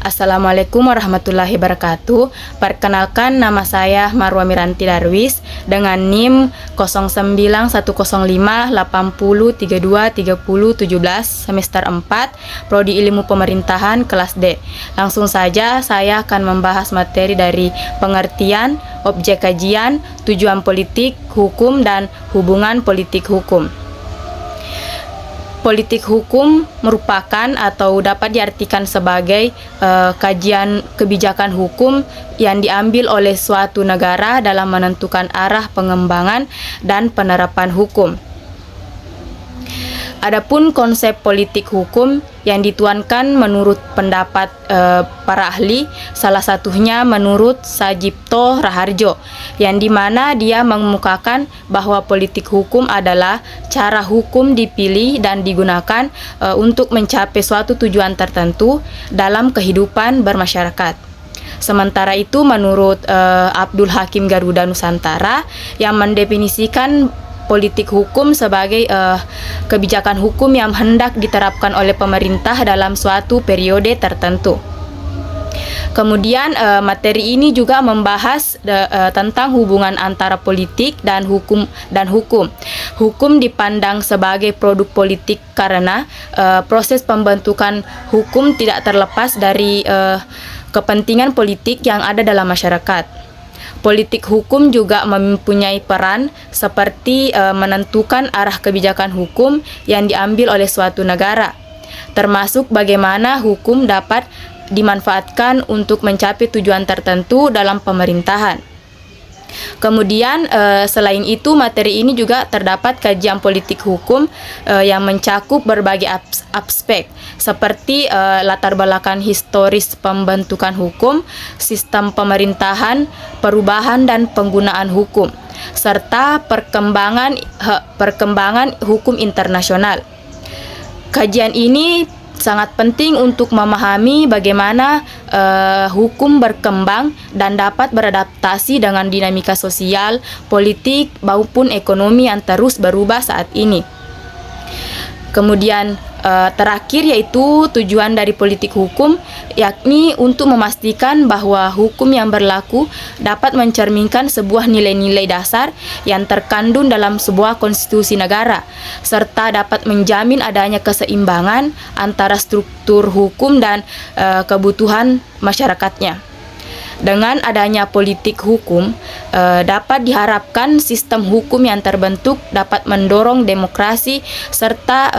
Assalamualaikum warahmatullahi wabarakatuh. Perkenalkan, nama saya Marwa Miranti Darwis dengan NIM 09105803230717 semester 4 Prodi Ilmu Pemerintahan kelas D. Langsung saja saya akan membahas materi dari pengertian, objek kajian, tujuan politik, hukum, dan hubungan politik hukum. Politik hukum merupakan atau dapat diartikan sebagai kajian kebijakan hukum yang diambil oleh suatu negara dalam menentukan arah pengembangan dan penerapan hukum. Adapun konsep politik hukum yang dituankan menurut pendapat para ahli, salah satunya menurut Sajipto Raharjo, yang dimana dia mengemukakan bahwa politik hukum adalah cara hukum dipilih dan digunakan untuk mencapai suatu tujuan tertentu dalam kehidupan bermasyarakat. Sementara itu menurut Abdul Hakim Garuda Nusantara yang mendefinisikan politik hukum sebagai kebijakan hukum yang hendak diterapkan oleh pemerintah dalam suatu periode tertentu. Kemudian materi ini juga membahas tentang hubungan antara politik dan hukum. Hukum dipandang sebagai produk politik karena proses pembentukan hukum tidak terlepas dari kepentingan politik yang ada dalam masyarakat. Politik hukum juga mempunyai peran seperti menentukan arah kebijakan hukum yang diambil oleh suatu negara, termasuk bagaimana hukum dapat dimanfaatkan untuk mencapai tujuan tertentu dalam pemerintahan. Kemudian selain itu materi ini juga terdapat kajian politik hukum yang mencakup berbagai aspek seperti latar belakang historis pembentukan hukum, sistem pemerintahan, perubahan dan penggunaan hukum, serta perkembangan hukum internasional. Kajian ini sangat penting untuk memahami bagaimana hukum berkembang dan dapat beradaptasi dengan dinamika sosial, politik, maupun ekonomi yang terus berubah saat ini. Kemudian terakhir yaitu tujuan dari politik hukum, yakni untuk memastikan bahwa hukum yang berlaku dapat mencerminkan sebuah nilai-nilai dasar yang terkandung dalam sebuah konstitusi negara, serta dapat menjamin adanya keseimbangan antara struktur hukum dan kebutuhan masyarakatnya. Dengan adanya politik hukum, dapat diharapkan sistem hukum yang terbentuk dapat mendorong demokrasi serta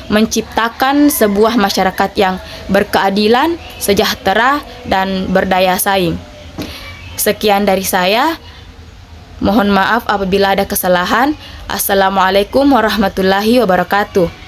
menciptakan sebuah masyarakat yang berkeadilan, sejahtera, dan berdaya saing. Sekian dari saya. Mohon maaf apabila ada kesalahan. Assalamualaikum warahmatullahi wabarakatuh.